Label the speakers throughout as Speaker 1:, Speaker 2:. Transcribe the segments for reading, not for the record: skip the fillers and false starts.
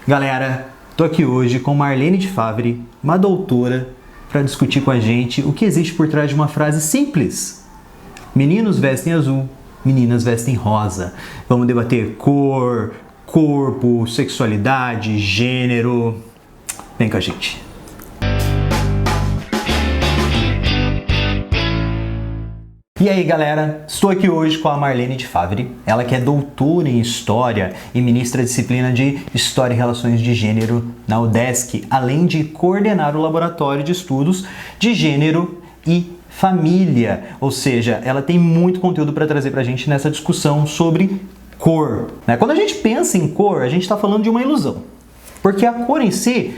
Speaker 1: Galera, tô aqui hoje com Marlene de Favre, uma doutora, para discutir com a gente o que existe por trás de uma frase simples. Meninos vestem azul, meninas vestem rosa. Vamos debater cor, corpo, sexualidade, gênero. Vem com a gente. E aí galera, estou aqui hoje com a Marlene de Favre, ela que é doutora em História e ministra a disciplina de História e Relações de Gênero na UDESC, além de coordenar o Laboratório de Estudos de Gênero e Família, ou seja, ela tem muito conteúdo para trazer para a gente nessa discussão sobre cor. Quando a gente pensa em cor, a gente está falando de uma ilusão, porque a cor em si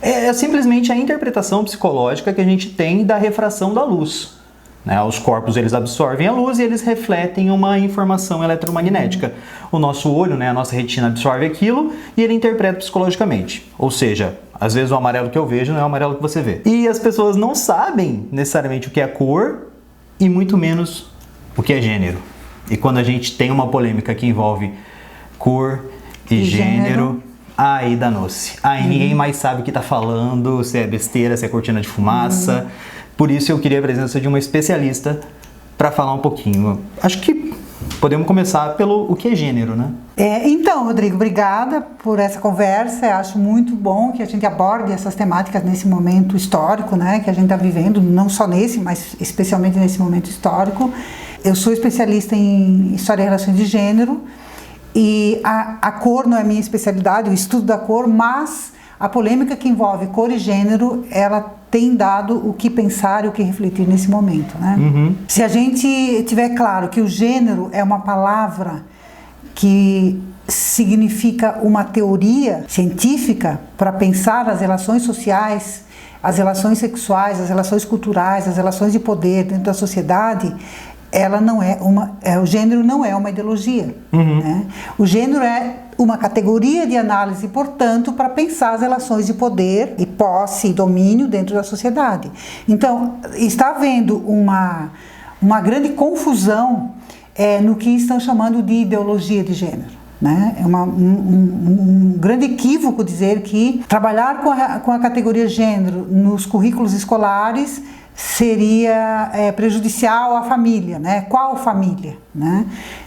Speaker 1: é simplesmente a interpretação psicológica que a gente tem da refração da luz. Os corpos eles absorvem a luz e eles refletem uma informação eletromagnética. O nosso olho, a nossa retina absorve aquilo e ele interpreta psicologicamente. Ou seja, às vezes o amarelo que eu vejo não é o amarelo que você vê. E as pessoas não sabem necessariamente o que é cor e muito menos o que é gênero. E quando a gente tem uma polêmica que envolve cor e gênero, aí danou-se. Aí ninguém mais sabe o que está falando, se é besteira, se é cortina de fumaça. Por isso eu queria a presença de uma especialista para falar um pouquinho. Acho que podemos começar pelo o que é gênero, né?
Speaker 2: Então, Rodrigo, obrigada por essa conversa. Eu acho muito bom que a gente aborde essas temáticas nesse momento histórico, que a gente está vivendo, não só nesse, mas especialmente nesse momento histórico. Eu sou especialista em História e Relações de Gênero e a cor não é minha especialidade, o estudo da cor, mas a polêmica que envolve cor e gênero, ela tem dado o que pensar e o que refletir nesse momento, Se a gente tiver claro que o gênero é uma palavra que significa uma teoria científica para pensar as relações sociais, as relações sexuais, as relações culturais, as relações de poder dentro da sociedade, ela não é o gênero não é uma ideologia. O gênero é uma categoria de análise, portanto, para pensar as relações de poder e posse e domínio dentro da sociedade. Então, está havendo uma grande confusão no que estão chamando de ideologia de gênero. É um grande equívoco dizer que trabalhar com a categoria gênero nos currículos escolares seria prejudicial à família, Qual família?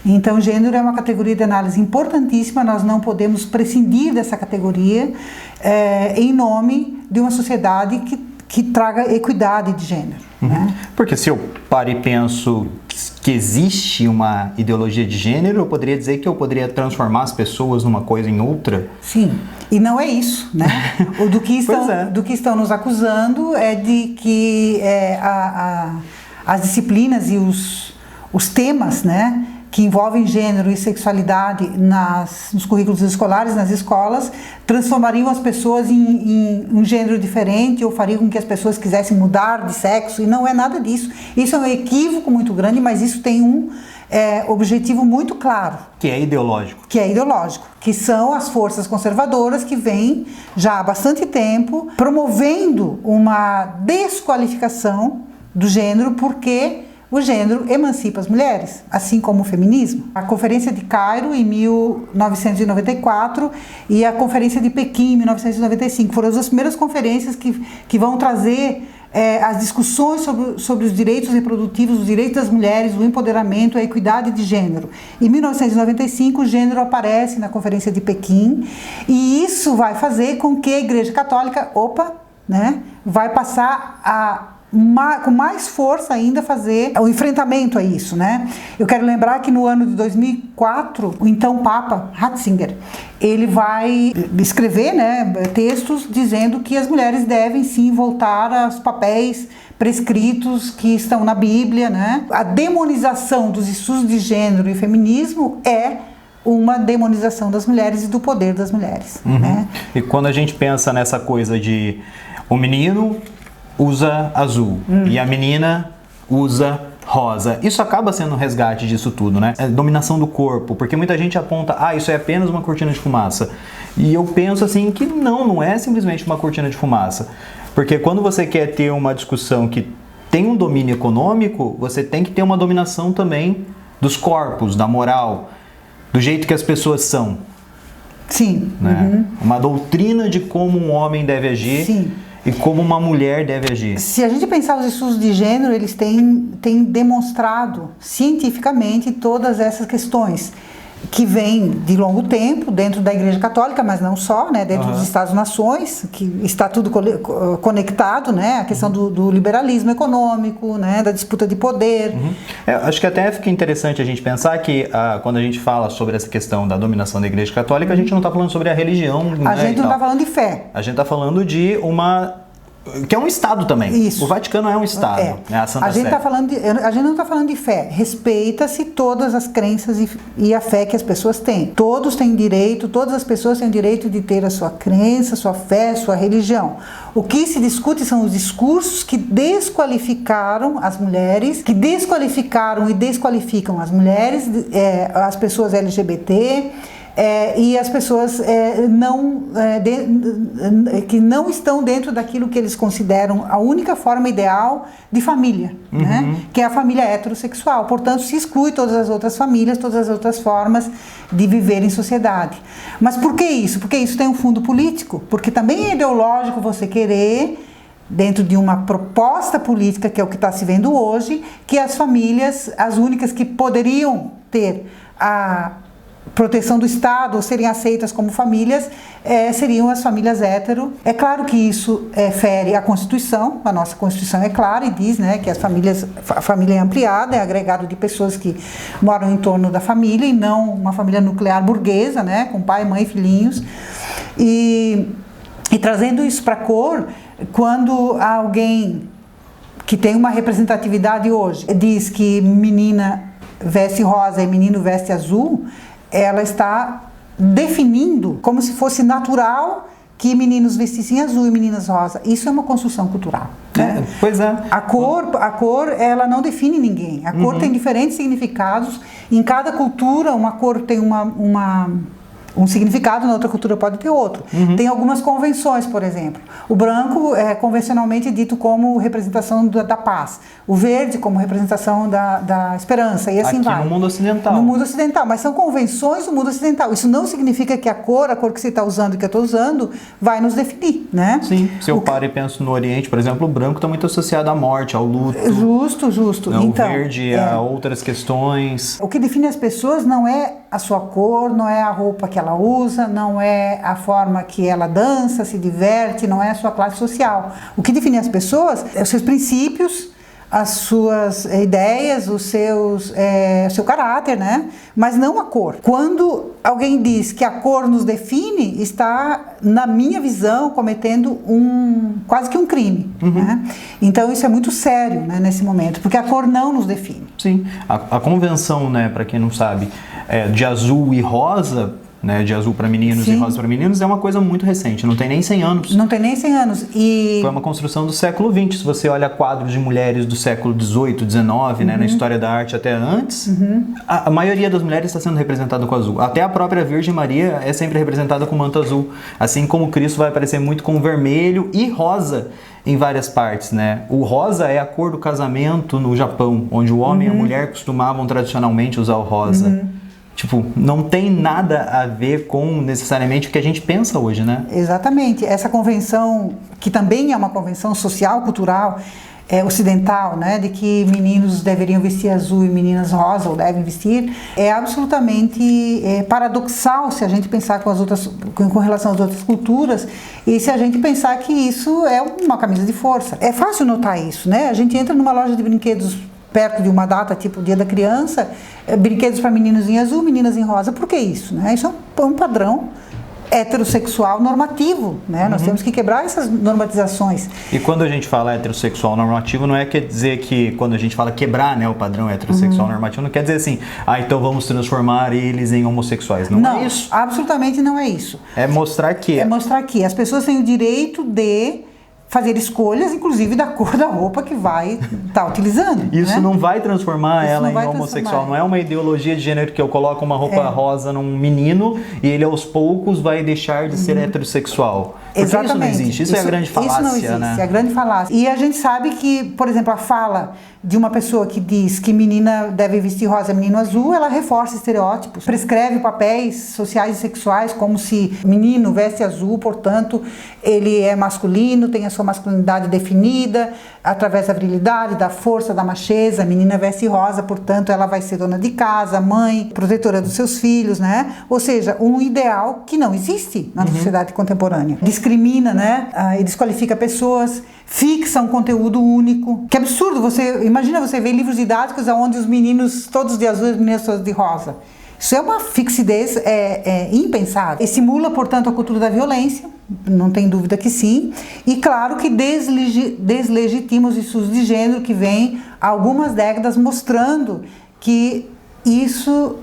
Speaker 2: Então, gênero é uma categoria de análise importantíssima, nós não podemos prescindir dessa categoria em nome de uma sociedade que traga equidade de gênero.
Speaker 1: Porque se eu paro e penso que existe uma ideologia de gênero, eu poderia dizer que eu poderia transformar as pessoas numa coisa em outra?
Speaker 2: Sim, e não é isso, Do que estão nos acusando é de que as disciplinas e os temas, que envolvem gênero e sexualidade nos currículos escolares, nas escolas, transformariam as pessoas em um gênero diferente ou fariam com que as pessoas quisessem mudar de sexo, e não é nada disso. Isso é um equívoco muito grande, mas isso tem um objetivo muito claro.
Speaker 1: Que é ideológico.
Speaker 2: Que são as forças conservadoras que vêm já há bastante tempo promovendo uma desqualificação do gênero, porque o gênero emancipa as mulheres, assim como o feminismo. A Conferência de Cairo, em 1994, e a Conferência de Pequim, em 1995, foram as duas primeiras conferências que vão trazer as discussões sobre os direitos reprodutivos, os direitos das mulheres, o empoderamento, a equidade de gênero. Em 1995, o gênero aparece na Conferência de Pequim, e isso vai fazer com que a Igreja Católica, vai passar com mais força ainda fazer o enfrentamento a isso, Eu quero lembrar que no ano de 2004, o então Papa Ratzinger, ele vai escrever, textos dizendo que as mulheres devem sim voltar aos papéis prescritos que estão na Bíblia, A demonização dos estudos de gênero e feminismo é uma demonização das mulheres e do poder das mulheres.
Speaker 1: E quando a gente pensa nessa coisa de o menino usa azul e a menina usa rosa, isso acaba sendo um resgate disso tudo, Dominação do corpo, porque muita gente aponta, isso é apenas uma cortina de fumaça. E eu penso assim que não é simplesmente uma cortina de fumaça. Porque quando você quer ter uma discussão que tem um domínio econômico, você tem que ter uma dominação também dos corpos, da moral, do jeito que as pessoas são.
Speaker 2: Sim.
Speaker 1: Né? Uma doutrina de como um homem deve agir.
Speaker 2: Sim.
Speaker 1: E como uma mulher deve agir.
Speaker 2: Se a gente pensar os estudos de gênero, eles têm demonstrado cientificamente todas essas questões que vêm de longo tempo dentro da Igreja Católica, mas não só, né, dentro dos Estados-nações, que está tudo conectado, né, a questão do liberalismo econômico, né, da disputa de poder.
Speaker 1: Acho que até fica interessante a gente pensar que quando a gente fala sobre essa questão da dominação da Igreja Católica, a gente não está falando sobre a religião.
Speaker 2: A gente não está falando de fé.
Speaker 1: A gente está falando de que é um Estado também.
Speaker 2: Isso.
Speaker 1: O Vaticano é um Estado, né? A Santa Sé.
Speaker 2: A gente não está falando de fé. Respeita-se todas as crenças e a fé que as pessoas têm. Todas as pessoas têm o direito de ter a sua crença, sua fé, sua religião. O que se discute são os discursos que desqualificaram as mulheres, que desqualificaram e desqualificam as mulheres, as pessoas LGBT, e as pessoas que não estão dentro daquilo que eles consideram a única forma ideal de família, né? Que é a família heterossexual. Portanto, se exclui todas as outras famílias, todas as outras formas de viver em sociedade. Mas por que isso? Porque isso tem um fundo político, porque também é ideológico você querer, dentro de uma proposta política, que é o que está se vendo hoje, que as famílias, as únicas que poderiam ter a proteção do Estado ou serem aceitas como famílias, seriam as famílias hétero. É claro que isso fere a Constituição, a nossa Constituição é clara e diz, né, que a família é ampliada, é agregado de pessoas que moram em torno da família e não uma família nuclear burguesa, né, com pai, mãe e filhinhos. E trazendo isso para a cor, quando alguém que tem uma representatividade hoje diz que menina veste rosa e menino veste azul, ela está definindo como se fosse natural que meninos vestissem azul e meninas rosa. Isso é uma construção cultural, né?
Speaker 1: Pois é.
Speaker 2: A cor, ela não define ninguém. A cor tem diferentes significados. Em cada cultura, uma cor tem um significado, na outra cultura pode ter outro. Tem algumas convenções, por exemplo. O branco é convencionalmente dito como representação da paz. O verde como representação da esperança. E assim vai.
Speaker 1: Aqui no mundo ocidental.
Speaker 2: No mundo ocidental. Mas são convenções do mundo ocidental. Isso não significa que a cor que você está usando e que eu estou usando, vai nos definir, né?
Speaker 1: Sim. Se eu paro e penso no Oriente, por exemplo, o branco está muito associado à morte, ao luto.
Speaker 2: Justo.
Speaker 1: Não, então, o verde a outras questões.
Speaker 2: O que define as pessoas não é a sua cor, não é a roupa que ela usa, não é a forma que ela dança, se diverte, não é a sua classe social. O que define as pessoas é os seus princípios, as suas ideias, o seu caráter, né? Mas não a cor. Quando alguém diz que a cor nos define, está, na minha visão, cometendo quase que um crime. Né? Então isso é muito sério, né, nesse momento, porque a cor não nos define.
Speaker 1: Sim, a convenção, né, para quem não sabe, de azul e rosa, né, de azul para meninos e rosa para meninos, é uma coisa muito recente, não tem nem 100 anos.
Speaker 2: Não tem nem 100 anos. E
Speaker 1: foi uma construção do século XX. Se você olha quadros de mulheres do século XVIII, XIX, né, na história da arte até antes, a maioria das mulheres está sendo representada com azul. Até a própria Virgem Maria é sempre representada com manto azul. Assim como Cristo vai aparecer muito com vermelho e rosa em várias partes, né? O rosa é a cor do casamento no Japão, onde o homem e a mulher costumavam tradicionalmente usar o rosa. Tipo, não tem nada a ver com necessariamente o que a gente pensa hoje, né?
Speaker 2: Exatamente. Essa convenção, que também é uma convenção social, cultural, ocidental, né, de que meninos deveriam vestir azul e meninas rosa, ou devem vestir, é absolutamente paradoxal se a gente pensar com relação às outras culturas e se a gente pensar que isso é uma camisa de força. É fácil notar isso, né? A gente entra numa loja de brinquedos perto de uma data, tipo o Dia da Criança, brinquedos para meninos em azul, meninas em rosa. Por que isso? Né? Isso é um padrão heterossexual normativo, né? Nós temos que quebrar essas normatizações.
Speaker 1: E quando a gente fala heterossexual normativo, não quer dizer que quando a gente fala quebrar, né, o padrão heterossexual normativo, não quer dizer assim, então vamos transformar eles em homossexuais. Não é isso.
Speaker 2: Absolutamente não é isso.
Speaker 1: É mostrar que...
Speaker 2: as pessoas têm o direito de fazer escolhas, inclusive da cor da roupa que vai estar utilizando.
Speaker 1: Isso, né? Não vai transformar
Speaker 2: Isso
Speaker 1: ela
Speaker 2: não vai
Speaker 1: em homossexual.
Speaker 2: transformar.
Speaker 1: Não é uma ideologia de gênero que eu coloco uma roupa rosa num menino e ele aos poucos vai deixar de ser heterossexual. Porque
Speaker 2: Exatamente.
Speaker 1: isso não existe. Isso é a grande falácia,
Speaker 2: isso não existe,
Speaker 1: né?
Speaker 2: É a grande falácia. E a gente sabe que, por exemplo, a fala de uma pessoa que diz que menina deve vestir rosa, menino azul, ela reforça estereótipos, prescreve papéis sociais e sexuais como se menino veste azul, portanto, ele é masculino, tem a sua masculinidade definida através da virilidade, da força, da macheza. A menina veste rosa, portanto, ela vai ser dona de casa, mãe, protetora dos seus filhos, né? Ou seja, um ideal que não existe na sociedade contemporânea. Discrimina, né? E desqualifica pessoas, fixa um conteúdo único. Que absurdo! Imagina você ver livros didáticos onde os meninos todos de azul e as meninas todas de rosa. Isso é uma fixidez impensável. Estimula, portanto, a cultura da violência, não tem dúvida que sim, e claro que deslegitima os estudos de gênero que vem há algumas décadas mostrando que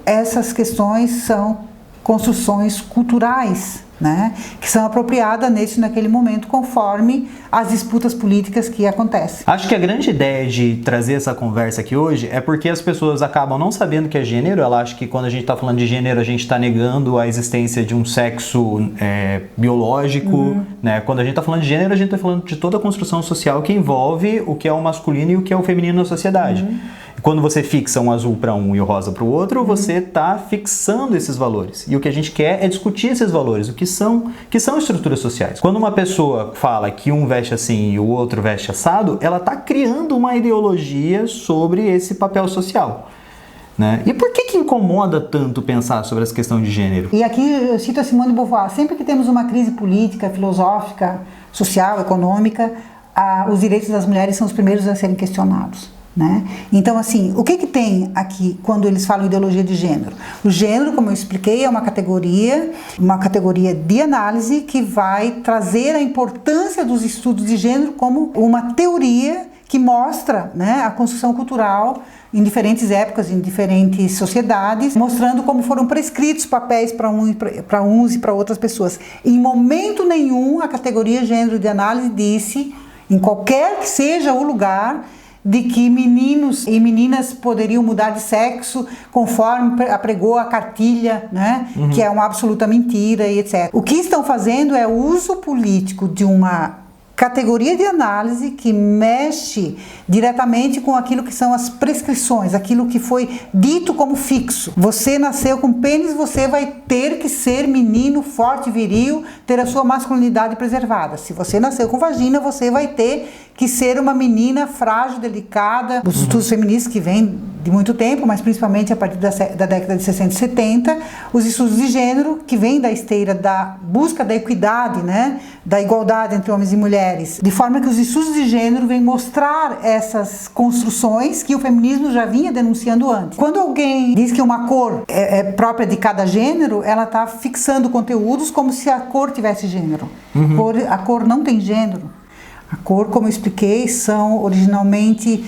Speaker 2: essas questões são construções culturais, né, que são apropriadas nesse e naquele momento conforme as disputas políticas que acontecem.
Speaker 1: Acho que a grande ideia de trazer essa conversa aqui hoje é porque as pessoas acabam não sabendo o que é gênero. Ela acha que quando a gente está falando de gênero a gente está negando a existência de um sexo biológico, né? Quando a gente está falando de gênero a gente está falando de toda a construção social que envolve o que é o masculino e o que é o feminino na sociedade. Quando você fixa um azul para um e o rosa para o outro, você está fixando esses valores. E o que a gente quer é discutir esses valores, o que são estruturas sociais. Quando uma pessoa fala que um veste assim e o outro veste assado, ela está criando uma ideologia sobre esse papel social. Né? E por que incomoda tanto pensar sobre essa questão de gênero?
Speaker 2: E aqui eu cito a Simone de Beauvoir: sempre que temos uma crise política, filosófica, social, econômica, os direitos das mulheres são os primeiros a serem questionados. Né? Então, assim, o que tem aqui quando eles falam ideologia de gênero? O gênero, como eu expliquei, é uma categoria de análise que vai trazer a importância dos estudos de gênero como uma teoria que mostra, né, a construção cultural em diferentes épocas, em diferentes sociedades, mostrando como foram prescritos papéis para uns e para outras pessoas. Em momento nenhum a categoria gênero de análise disse, em qualquer que seja o lugar, de que meninos e meninas poderiam mudar de sexo conforme apregou a cartilha, né? Que é uma absoluta mentira e etc. O que estão fazendo é o uso político de uma categoria de análise que mexe diretamente com aquilo que são as prescrições, aquilo que foi dito como fixo. Você nasceu com pênis, você vai ter que ser menino, forte, viril, ter a sua masculinidade preservada. Se você nasceu com vagina, você vai ter que ser uma menina frágil, delicada. Os estudos feministas que vêm de muito tempo, mas principalmente a partir da década de 60 e 70, os estudos de gênero que vêm da esteira da busca da equidade, né, da igualdade entre homens e mulheres, de forma que os estudos de gênero vêm mostrar essas construções que o feminismo já vinha denunciando antes. Quando alguém diz que uma cor é própria de cada gênero, ela está fixando conteúdos como se a cor tivesse gênero. A cor não tem gênero. A cor, como eu expliquei, são originalmente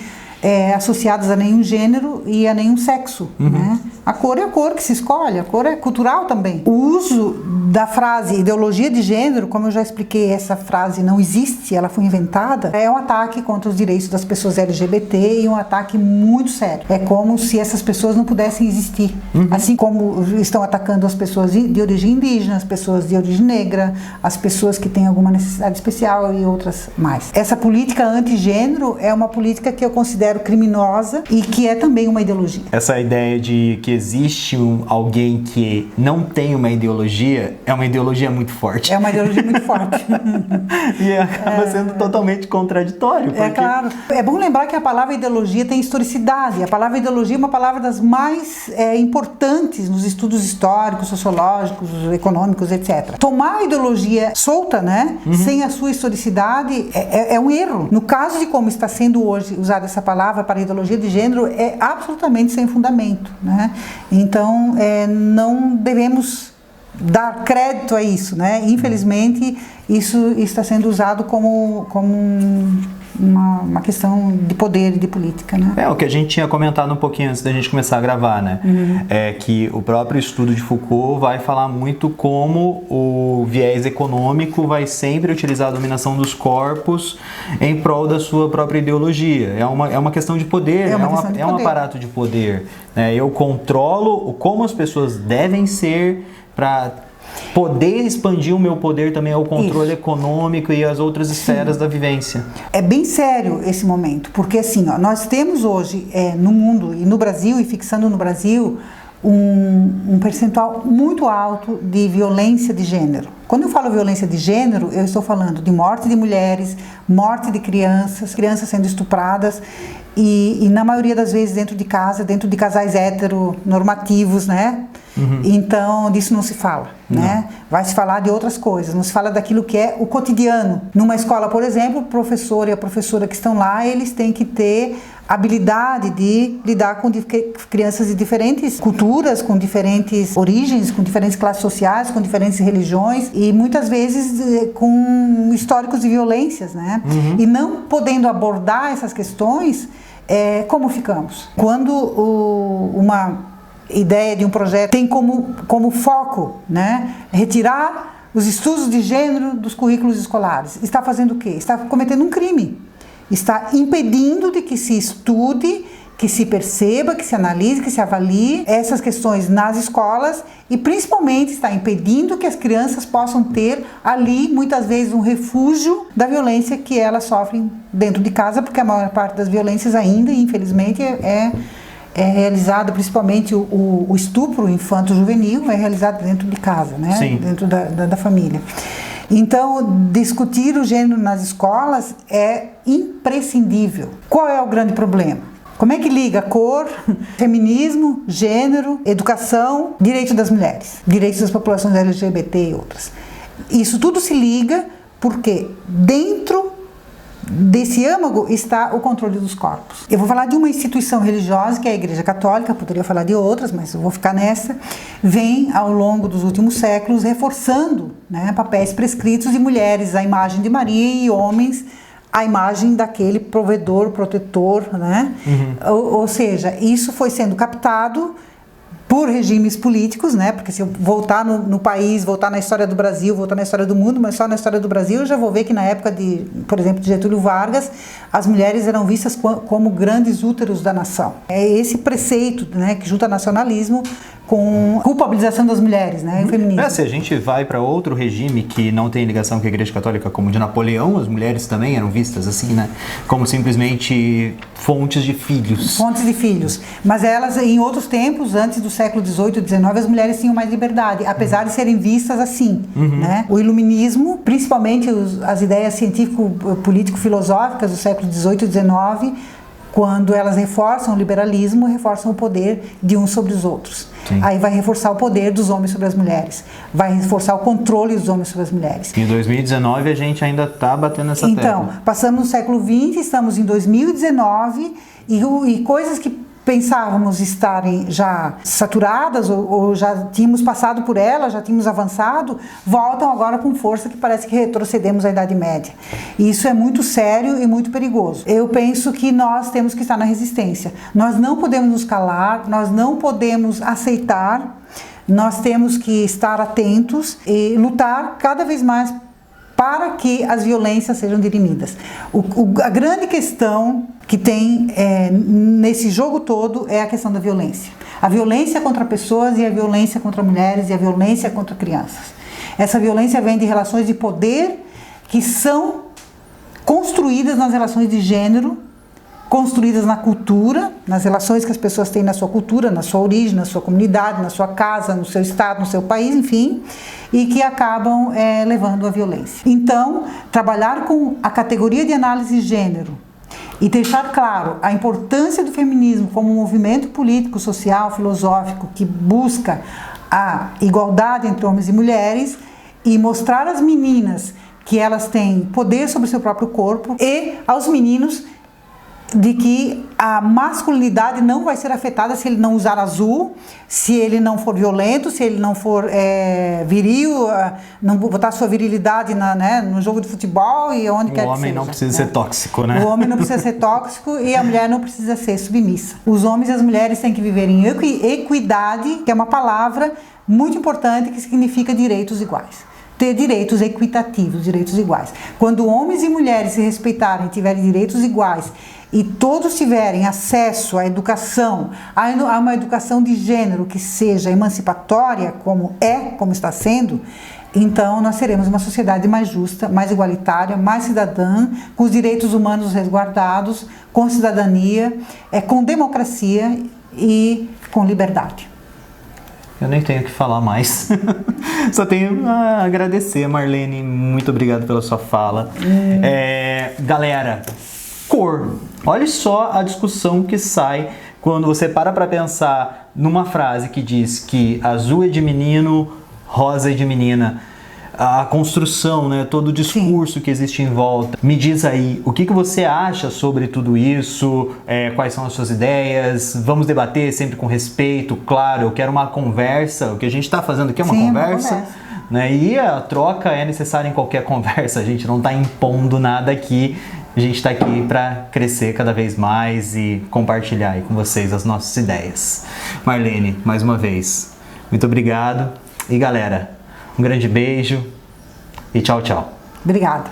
Speaker 2: associadas a nenhum gênero e a nenhum sexo. Né? A cor é a cor que se escolhe, a cor é cultural também. O uso da frase ideologia de gênero, como eu já expliquei, essa frase não existe, ela foi inventada, é um ataque contra os direitos das pessoas LGBT e um ataque muito sério. É como se essas pessoas não pudessem existir. Assim como estão atacando as pessoas de origem indígena, as pessoas de origem negra, as pessoas que têm alguma necessidade especial e outras mais. Essa política anti-gênero é uma política que eu considero criminosa e que é também uma ideologia.
Speaker 1: Essa ideia de que existe alguém que não tem uma ideologia é uma ideologia muito forte.
Speaker 2: É uma ideologia muito forte.
Speaker 1: E acaba sendo totalmente contraditório. Porque...
Speaker 2: É claro. É bom lembrar que a palavra ideologia tem historicidade. A palavra ideologia é uma palavra das mais importantes nos estudos históricos, sociológicos, econômicos, etc. Tomar a ideologia solta, né, sem a sua historicidade, é um erro. No caso de como está sendo hoje usada essa palavra para a ideologia de gênero, é absolutamente sem fundamento, né? Então, não devemos dar crédito a isso, né? Infelizmente, isso está sendo usado como uma questão de poder e de política, né?
Speaker 1: É o que a gente tinha comentado um pouquinho antes da gente começar a gravar, né? É que o próprio estudo de Foucault vai falar muito como o viés econômico vai sempre utilizar a dominação dos corpos em prol da sua própria ideologia. É uma questão de poder, é um aparato de poder. Né? Eu controlo como as pessoas devem ser para poder expandir o meu poder também ao controle econômico e as outras esferas da vivência.
Speaker 2: É bem sério esse momento, porque assim, ó, nós temos hoje no mundo e no Brasil, e fixando no Brasil, um percentual muito alto de violência de gênero. Quando eu falo violência de gênero, eu estou falando de morte de mulheres, morte de crianças sendo estupradas, e na maioria das vezes dentro de casa, dentro de casais heteronormativos, né? Então, disso não se fala, né? Vai se falar de outras coisas, não se fala daquilo que é o cotidiano. Numa escola, por exemplo, o professor e a professora que estão lá, eles têm que ter habilidade de lidar com crianças de diferentes culturas, com diferentes origens, com diferentes classes sociais, com diferentes religiões e muitas vezes com históricos de violências, né? E não podendo abordar essas questões, como ficamos? Quando uma ideia de um projeto tem como foco, né, retirar os estudos de gênero dos currículos escolares, está fazendo o quê? Está cometendo um crime. Está impedindo de que se estude, que se perceba, que se analise, que se avalie essas questões nas escolas e principalmente está impedindo que as crianças possam ter ali muitas vezes um refúgio da violência que elas sofrem dentro de casa, porque a maior parte das violências ainda, infelizmente, é realizado, principalmente o estupro infanto-juvenil, é realizado dentro de casa, né?
Speaker 1: Sim.
Speaker 2: Dentro da família. Então, discutir o gênero nas escolas é imprescindível. Qual é o grande problema? Como é que liga cor, feminismo, gênero, educação, direito das mulheres, direitos das populações LGBT e outras? Isso tudo se liga porque dentro desse âmago está o controle dos corpos. Eu vou falar de uma instituição religiosa, que é a Igreja Católica, poderia falar de outras, mas eu vou ficar nessa, vem ao longo dos últimos séculos reforçando, né, papéis prescritos de mulheres à imagem de Maria e homens à imagem daquele provedor, protetor, né? Ou seja, isso foi sendo captado por regimes políticos, né? Porque se eu voltar no país, voltar na história do Brasil, voltar na história do mundo, mas só na história do Brasil, eu já vou ver que na época por exemplo, de Getúlio Vargas, as mulheres eram vistas como grandes úteros da nação. É esse preceito, né, que junta nacionalismo com culpabilização das mulheres, né, e o feminismo.
Speaker 1: Se a gente vai para outro regime que não tem ligação com a Igreja Católica, como o de Napoleão, as mulheres também eram vistas assim, né, como simplesmente fontes de filhos.
Speaker 2: Fontes de filhos. Mas elas, em outros tempos, antes do século XVIII e XIX, as mulheres tinham mais liberdade, apesar de serem vistas assim, né? O iluminismo, principalmente as ideias científico-político-filosóficas do século XVIII e XIX, quando elas reforçam o liberalismo, reforçam o poder de uns sobre os outros. Sim. Aí vai reforçar o poder dos homens sobre as mulheres, vai reforçar o controle dos homens sobre as mulheres.
Speaker 1: Em 2019 a gente ainda está batendo essa tecla.
Speaker 2: Então, passamos no século XX, estamos em 2019 e coisas que pensávamos estarem já saturadas ou já tínhamos passado por elas, já tínhamos avançado, voltam agora com força que parece que retrocedemos à Idade Média. E isso é muito sério e muito perigoso. Eu penso que nós temos que estar na resistência. Nós não podemos nos calar, nós não podemos aceitar, nós temos que estar atentos e lutar cada vez mais para que as violências sejam dirimidas. A grande questão que tem nesse jogo todo é a questão da violência. A violência contra pessoas e a violência contra mulheres e a violência contra crianças. Essa violência vem de relações de poder que são construídas nas relações de gênero, construídas na cultura, nas relações que as pessoas têm na sua cultura, na sua origem, na sua comunidade, na sua casa, no seu estado, no seu país, enfim, e que acabam levando à violência. Então, trabalhar com a categoria de análise de gênero e deixar claro a importância do feminismo como um movimento político, social, filosófico que busca a igualdade entre homens e mulheres e mostrar às meninas que elas têm poder sobre o seu próprio corpo e aos meninos de que a masculinidade não vai ser afetada se ele não usar azul, se ele não for violento, se ele não for viril, não botar sua virilidade no jogo de futebol e onde quer que seja.
Speaker 1: O homem não precisa ser tóxico, né?
Speaker 2: O homem não precisa ser tóxico e a mulher não precisa ser submissa. Os homens e as mulheres têm que viver em equidade, que é uma palavra muito importante que significa direitos iguais. Ter direitos equitativos, direitos iguais. Quando homens e mulheres se respeitarem, tiverem direitos iguais e todos tiverem acesso à educação, a uma educação de gênero que seja emancipatória, como está sendo, então nós teremos uma sociedade mais justa, mais igualitária, mais cidadã, com os direitos humanos resguardados, com cidadania, com democracia e com liberdade.
Speaker 1: Eu nem tenho o que falar mais. Só tenho a agradecer, Marlene. Muito obrigado pela sua fala. Galera, cor. Olha só a discussão que sai quando você para pensar numa frase que diz que azul é de menino, rosa é de menina. A construção, né, todo o discurso que existe em volta. Me diz aí, o que você acha sobre tudo isso? Quais são as suas ideias? Vamos debater sempre com respeito, claro. Eu quero uma conversa. O que a gente está fazendo aqui é uma conversa. Né? E a troca é necessária em qualquer conversa. A gente não está impondo nada aqui. A gente está aqui para crescer cada vez mais e compartilhar aí com vocês as nossas ideias. Marlene, mais uma vez, muito obrigado. E galera, um grande beijo e tchau, tchau.
Speaker 2: Obrigada.